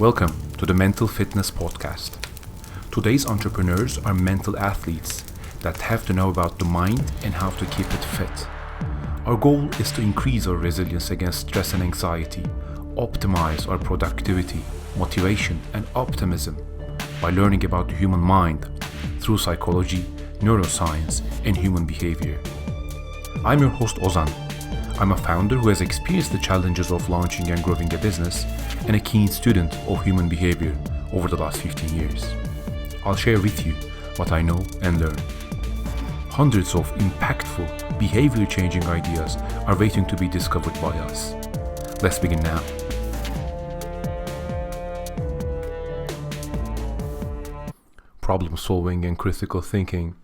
Welcome to the Mental Fitness Podcast. Today's entrepreneurs are mental athletes that have to know about the mind and how to keep it fit. Our goal is to increase our resilience against stress and anxiety, optimize our productivity, motivation, and optimism by learning about the human mind through psychology, neuroscience, and human behavior. I'm your host Ozan. I'm a founder who has experienced the challenges of launching and growing a business and a keen student of human behavior over the last 15 years. I'll share with you what I know and learn. Hundreds of impactful, behavior-changing ideas are waiting to be discovered by us. Let's begin now. Problem solving and critical thinking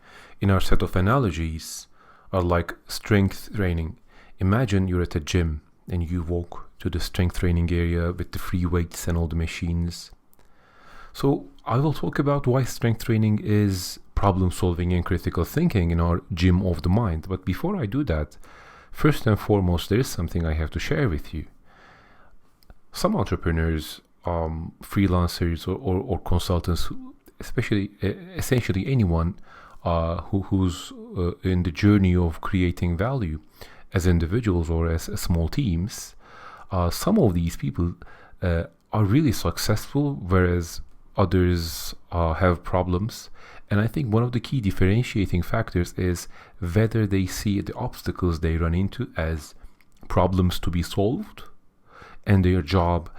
in our set of analogies are like strength training. Imagine you're at a gym and you walk to the strength training area with the free weights and all the machines. So I will talk about why strength training is problem solving and critical thinking in our gym of the mind. But before I do that, first and foremost, there is something I have to share with you. Some entrepreneurs, freelancers or consultants, essentially anyone who's in the journey of creating value as individuals or as small teams, some of these people are really successful, whereas others have problems. And I think one of the key differentiating factors is whether they see the obstacles they run into as problems to be solved and their job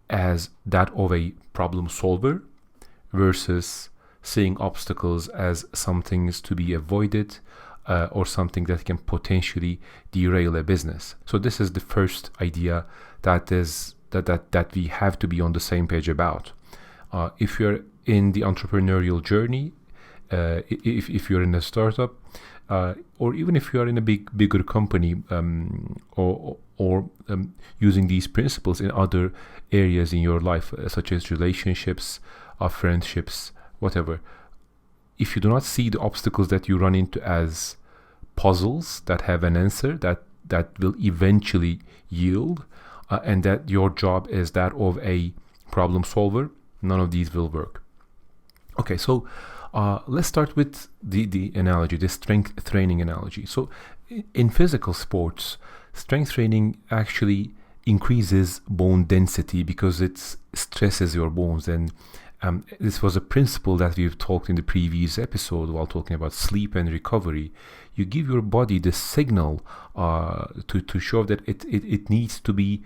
as that of a problem solver versus seeing obstacles as some things to be avoided or something that can potentially derail a business. So this is the first idea that we have to be on the same page about. If you're in the entrepreneurial journey, if you're in a startup, or even if you are in a bigger company, or using these principles in other areas in your life, such as relationships, friendships, whatever. If you do not see the obstacles that you run into as puzzles that have an answer that will eventually yield, and that your job is that of a problem solver, none of these will work. Okay, so let's start with the analogy, the strength training analogy. So in physical sports, strength training actually increases bone density because it stresses your bones, and this was a principle that we've talked in the previous episode while talking about sleep and recovery. You give your body the signal to show that it needs to be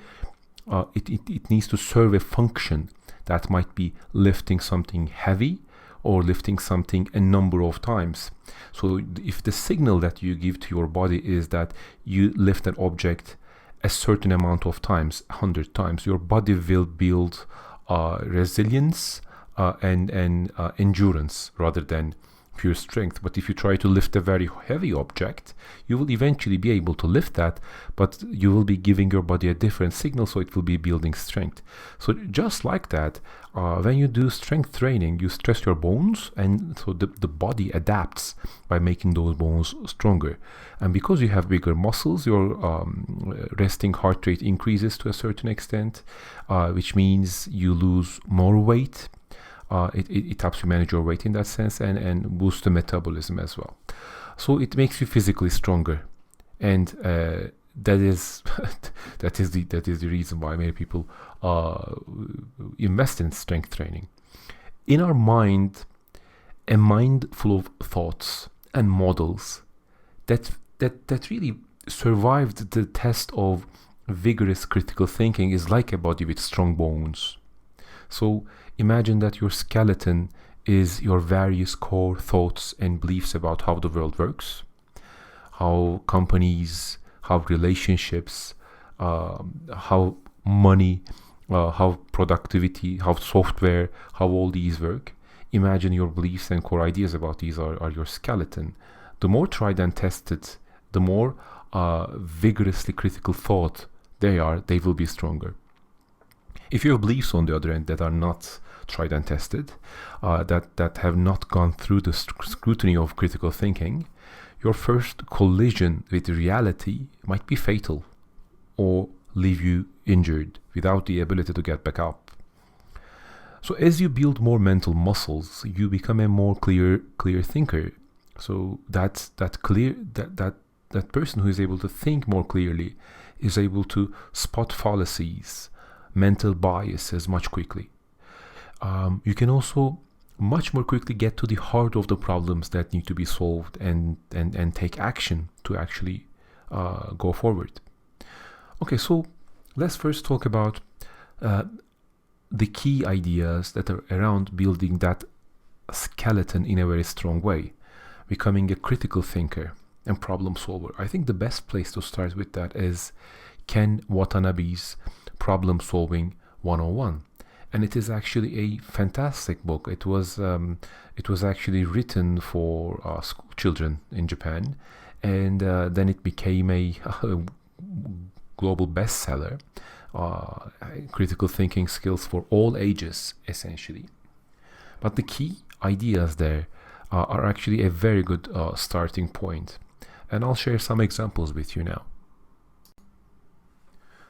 it needs to serve a function that might be lifting something heavy or lifting something a number of times. So if the signal that you give to your body is that you lift an object a certain amount of times, 100 times, your body will build resilience and endurance rather than pure strength. But if you try to lift a very heavy object, you will eventually be able to lift that, but you will be giving your body a different signal, so it will be building strength. So just like that, when you do strength training, you stress your bones, and so the body adapts by making those bones stronger. And because you have bigger muscles, your resting heart rate increases to a certain extent, which means you lose more weight. It helps you manage your weight in that sense and boost the metabolism as well. So it makes you physically stronger, and that is the reason why many people invest in strength training. In our mind, a mind full of thoughts and models that really survived the test of vigorous critical thinking is like a body with strong bones. So imagine that your skeleton is your various core thoughts and beliefs about how the world works, how companies, how relationships, how money, how productivity, how software, how all these work. Imagine your beliefs and core ideas about these are your skeleton. The more tried and tested, the more vigorously critical thought they will be stronger. If you have beliefs, on the other end, that are not tried and tested, that have not gone through the scrutiny of critical thinking, your first collision with reality might be fatal or leave you injured without the ability to get back up. So as you build more mental muscles, you become a more clear thinker. So that person who is able to think more clearly is able to spot fallacies, mental biases much quickly. You can also much more quickly get to the heart of the problems that need to be solved and take action to actually go forward. Okay, so let's first talk about the key ideas that are around building that skeleton in a very strong way, becoming a critical thinker and problem solver. I think the best place to start with that is Ken Watanabe's Problem Solving 101. And it is actually a fantastic book. It was actually written for school children in Japan, and then it became a global bestseller. Critical thinking skills for all ages, essentially. But the key ideas there are actually a very good starting point. And I'll share some examples with you now.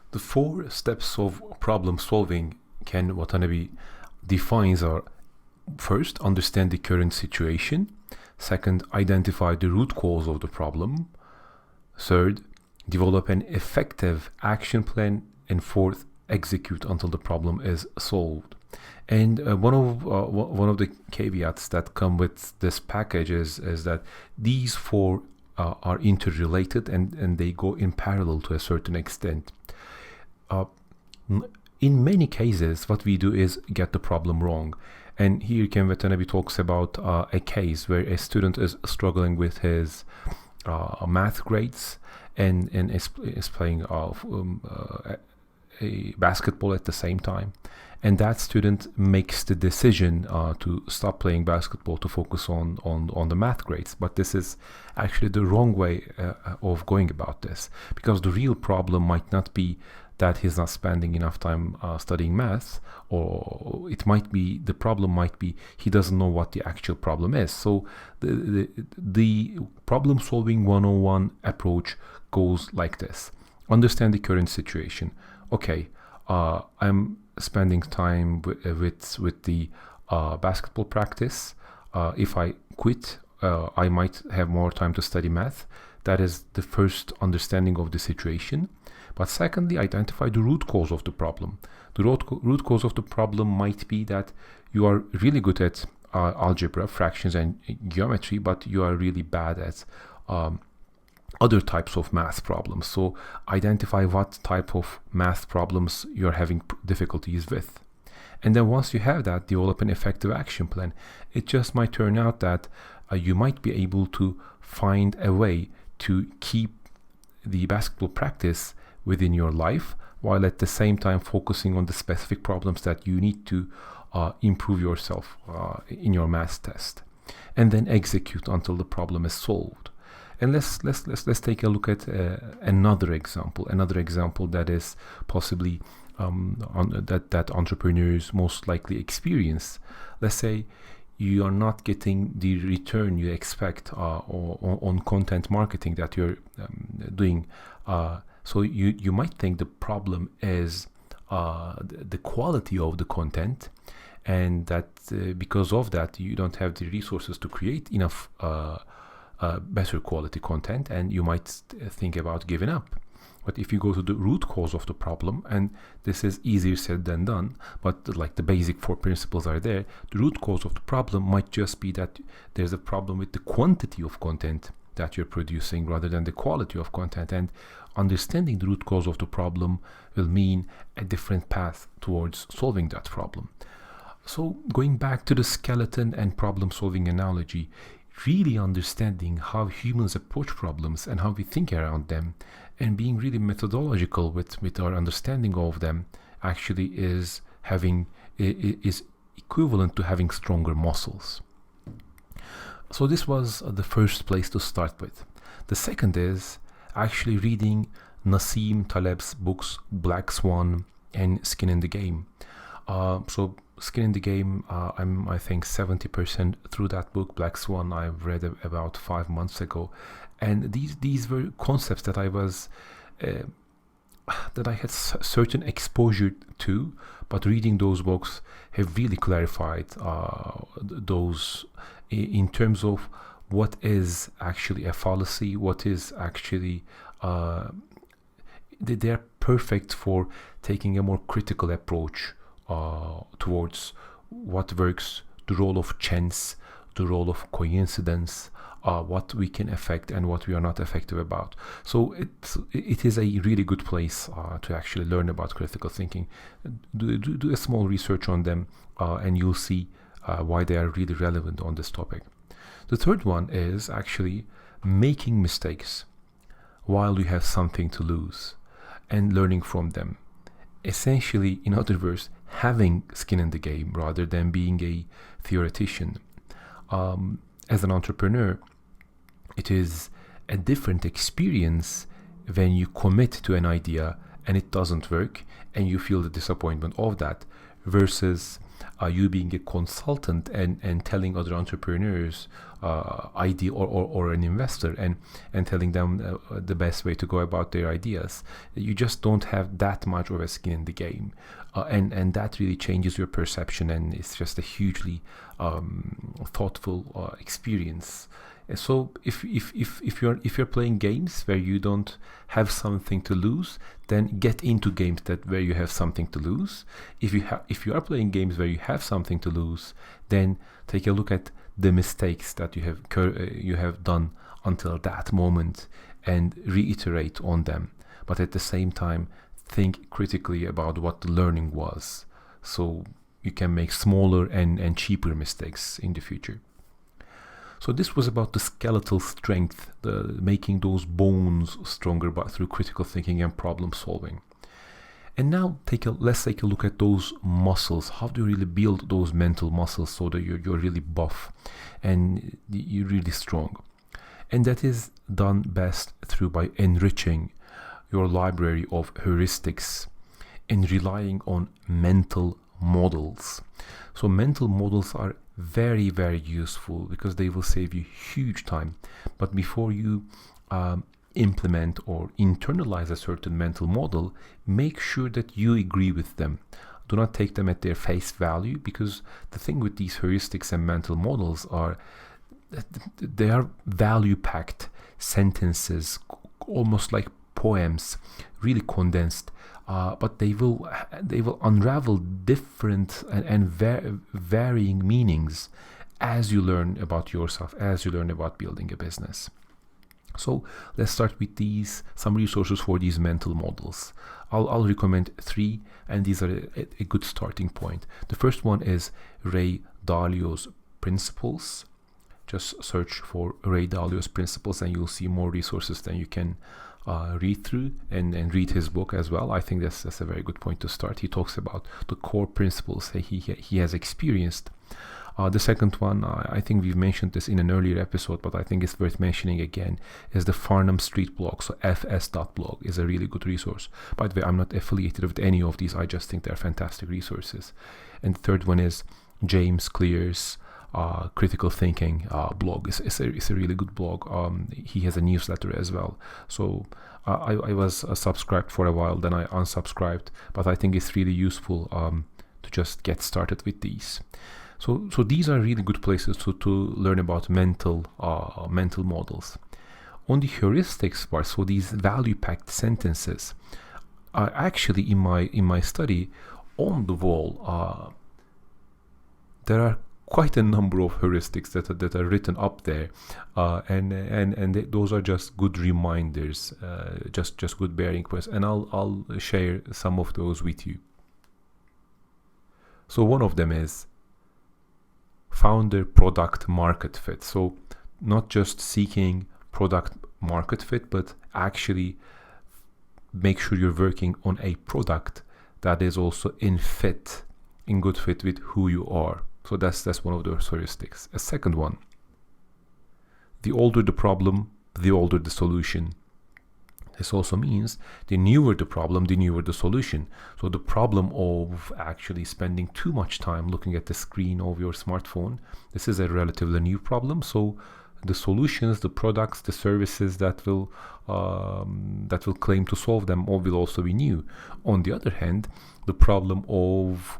The 4 steps of problem solving Ken Watanabe defines are: first, understand the current situation; second, identify the root cause of the problem; third, develop an effective action plan; and fourth, execute until the problem is solved. And one of the caveats that come with this package is that these 4 are interrelated and they go in parallel to a certain extent. In many cases, what we do is get the problem wrong. And here Ken Watanabe talks about a case where a student is struggling with his math grades and is playing a basketball at the same time. And that student makes the decision to stop playing basketball to focus on the math grades. But this is actually the wrong way of going about this, because the real problem might not be that he's not spending enough time studying math, or the problem might be he doesn't know what the actual problem is. So the problem solving 101 approach goes like this: understand the current situation. Okay, I'm spending time with the basketball practice. If I quit, I might have more time to study math. That is the first understanding of the situation. But secondly, identify the root cause of the problem. The root cause of the problem might be that you are really good at algebra, fractions, and geometry, but you are really bad at other types of math problems. So identify what type of math problems you're having difficulties with. And then once you have that, develop an effective action plan. It just might turn out that you might be able to find a way to keep the basketball practice within your life, while at the same time focusing on the specific problems that you need to improve yourself in your math test, and then execute until the problem is solved. And let's take a look at another example that is possibly that entrepreneurs most likely experience. Let's say you are not getting the return you expect on content marketing that you're doing. So you might think the problem is the quality of the content, and that because of that you don't have the resources to create enough better quality content, and you might think about giving up. But if you go to the root cause of the problem, and this is easier said than done, but like the basic 4 principles are there, the root cause of the problem might just be that there's a problem with the quantity of content that you're producing rather than the quality of content. And understanding the root cause of the problem will mean a different path towards solving that problem. So going back to the skeleton and problem solving analogy, really understanding how humans approach problems and how we think around them, and being really methodological with our understanding of them, actually is equivalent to having stronger muscles. So this was the first place to start with. The second is actually reading Nassim Taleb's books Black Swan and Skin in the Game. So Skin in the Game, I'm I think 70% through that book. Black Swan I've read about 5 months ago, and these were concepts that I was that I had certain exposure to, but reading those books have really clarified those in terms of what is actually a fallacy, what is actually they're perfect for taking a more critical approach towards what works, the role of chance, the role of coincidence, what we can affect and what we are not effective about. So it is a really good place to actually learn about critical thinking. Do a small research on them, and you'll see why they are really relevant on this topic. The third one is actually making mistakes while you have something to lose and learning from them. Essentially, in other words, having skin in the game rather than being a theoretician. As an entrepreneur, it is a different experience when you commit to an idea and it doesn't work and you feel the disappointment of that, versus you being a consultant and telling other entrepreneurs idea or an investor and telling them the best way to go about their ideas. You just don't have that much of a skin in the game, and that really changes your perception, and it's just a hugely thoughtful experience. So if you're playing games where you don't have something to lose, then get into games where you have something to lose. If you are playing games where you have something to lose, then take a look at the mistakes that you have done until that moment and reiterate on them. But at the same time, think critically about what the learning was, so you can make smaller and cheaper mistakes in the future. So this was about the skeletal strength, making those bones stronger through critical thinking and problem solving. And now let's take a look at those muscles. How do you really build those mental muscles so that you're really buff and you're really strong? And that is done best by enriching your library of heuristics and relying on mental models. So mental models are very, very useful because they will save you huge time. But before you implement or internalize a certain mental model, make sure that you agree with them. Do not take them at their face value, because the thing with these heuristics and mental models are that they are value-packed sentences, almost like poems, really condensed. But they will unravel different and varying meanings as you learn about yourself, as you learn about building a business. So let's start with some resources for these mental models. I'll recommend 3, and these are a good starting point. The first one is Ray Dalio's Principles. Just search for Ray Dalio's Principles and you'll see more resources than you can read through, and read his book as well. I think that's a very good point to start. He talks about the core principles that he has experienced. The second one, I think we've mentioned this in an earlier episode, but I think it's worth mentioning again, is the Farnham Street blog. So fs.blog is a really good resource. By the way, I'm not affiliated with any of these. I just think they're fantastic resources. And the third one is James Clear's Critical Thinking blog. It's a really good blog. He has a newsletter as well. So I was subscribed for a while, then I unsubscribed, but I think it's really useful to just get started with these. So these are really good places to learn about mental models. On the heuristics part, so these value-packed sentences are actually in my study on the wall. There are quite a number of heuristics that are written up there, and those are just good reminders, just good bearing points, and I'll share some of those with you. So one of them is founder product market fit. So not just seeking product market fit, but actually make sure you're working on a product that is also in good fit with who you are. So that's one of those heuristics. A second one, the older the problem, the older the solution. This also means the newer the problem, the newer the solution. So the problem of actually spending too much time looking at the screen of your smartphone, this is a relatively new problem. So the solutions, the products, the services that will claim to solve them all will also be new. On the other hand, the problem of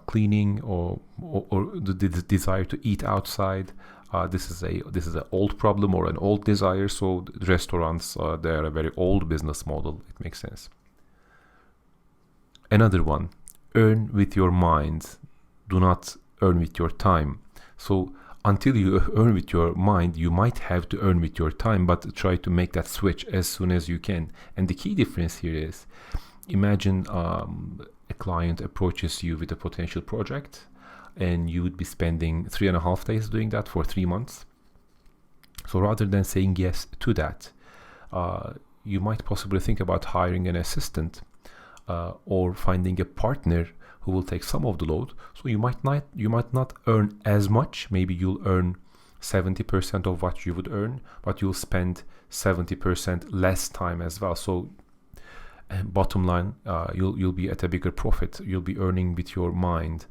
cleaning or the desire to eat outside, this is an old problem or an old desire. So the restaurants, they are a very old business model. It makes sense. Another one, earn with your mind, do not earn with your time. So until you earn with your mind, you might have to earn with your time, but try to make that switch as soon as you can. And the key difference here is, imagine a client approaches you with a potential project, and you would be spending 3.5 days doing that for 3 months. So rather than saying yes to that, you might possibly think about hiring an assistant or finding a partner who will take some of the load. So you might not earn as much. Maybe you'll earn 70% of what you would earn, but you'll spend 70% less time as well. So bottom line, you'll be at a bigger profit. You'll be earning with your mind,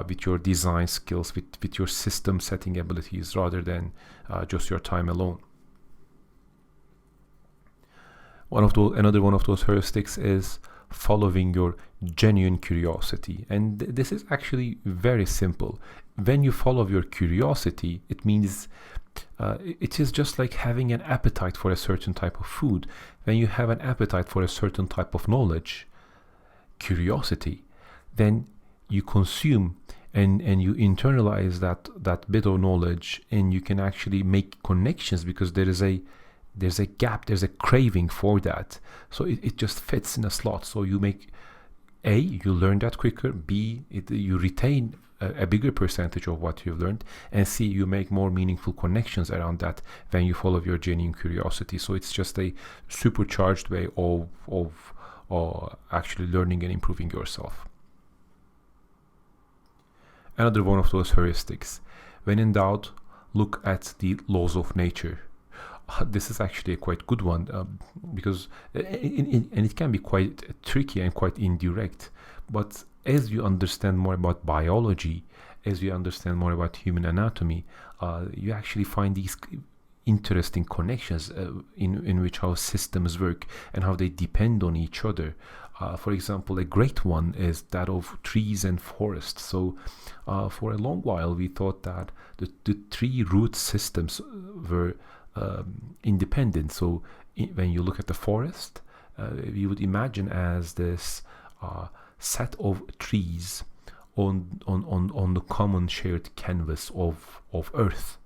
with your design skills, with your system setting abilities, rather than just your time alone. Another one of those heuristics is following your genuine curiosity. And this is actually very simple. When you follow your curiosity, it means it is just like having an appetite for a certain type of food. When you have an appetite for a certain type of knowledge, curiosity, then you consume and you internalize that bit of knowledge, and you can actually make connections because there's a gap, there's a craving for that. So it just fits in a slot. So you make A, you learn that quicker, B, you retain a bigger percentage of what you've learned, and C, you make more meaningful connections around that when you follow your genuine curiosity. So it's just a supercharged way of actually learning and improving yourself. Another one of those heuristics, when in doubt, look at the laws of nature. This is actually a quite good one because it can be quite tricky and quite indirect. But as you understand more about biology, as you understand more about human anatomy, you actually find these interesting connections in which how systems work and how they depend on each other. For example, a great one is that of trees and forests. So for a long while, we thought that the tree root systems were independent. So when you look at the forest, we would imagine as this set of trees on the common shared canvas of Earth.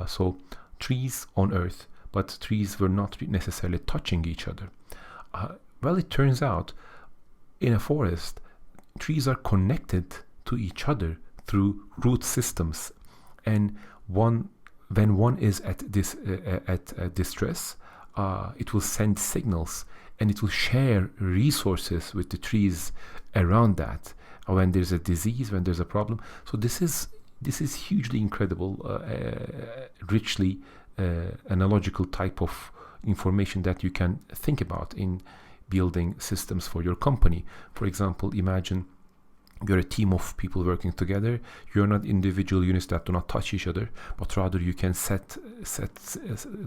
So trees on Earth, but trees were not necessarily touching each other. Well, it turns out in a forest, trees are connected to each other through root systems, and when one is at distress, it will send signals and it will share resources with the trees around that. When there's a disease, when there's a problem. So this is hugely incredible, richly analogical type of information that you can think about in building systems for your company. For example, imagine you're a team of people working together. You're not individual units that do not touch each other, but rather you can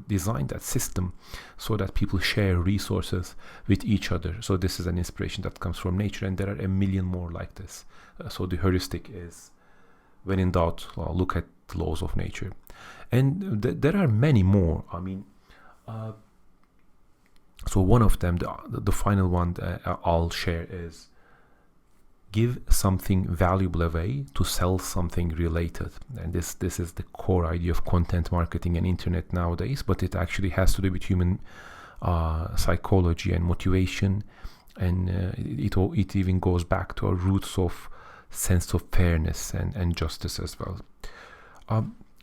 design that system so that people share resources with each other. So this is an inspiration that comes from nature, and there are a million more like this. So the heuristic is, when in doubt, look at the laws of nature. And there are many more. I mean, so one of them, the final one I'll share is, give something valuable away to sell something related. And this is the core idea of content marketing and internet nowadays, but it actually has to do with human psychology and motivation, and it even goes back to our roots of sense of fairness and justice as well.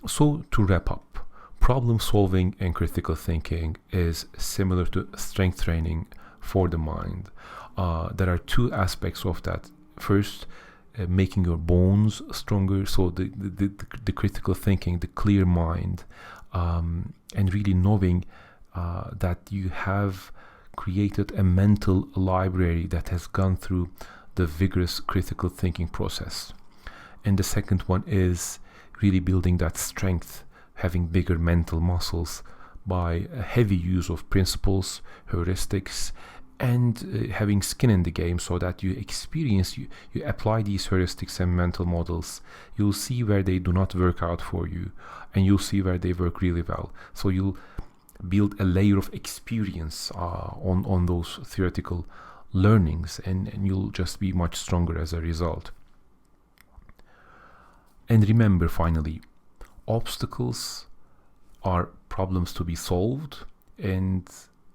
So to wrap up, problem solving and critical thinking is similar to strength training for the mind. There are two aspects of that. First, making your bones stronger, so the critical thinking, the clear mind, and really knowing that you have created a mental library that has gone through the vigorous critical thinking process. And the second one is really building that strength having bigger mental muscles by a heavy use of principles, heuristics, and having skin in the game, so that you experience, you apply these heuristics and mental models. You'll see where they do not work out for you, and you'll see where they work really well. So you'll build a layer of experience on those theoretical learnings, and you'll just be much stronger as a result. And remember, finally, obstacles are problems to be solved, and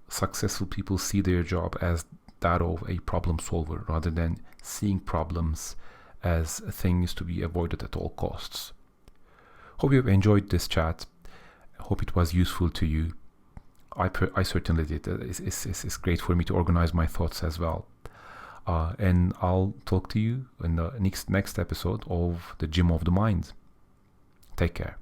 successful people see their job as that of a problem solver rather than seeing problems as things to be avoided at all costs. Hope you have enjoyed this chat. Hope it was useful to you. I certainly did. It's great for me to organize my thoughts as well. And I'll talk to you in the next episode of The Gym of the Mind. Take care.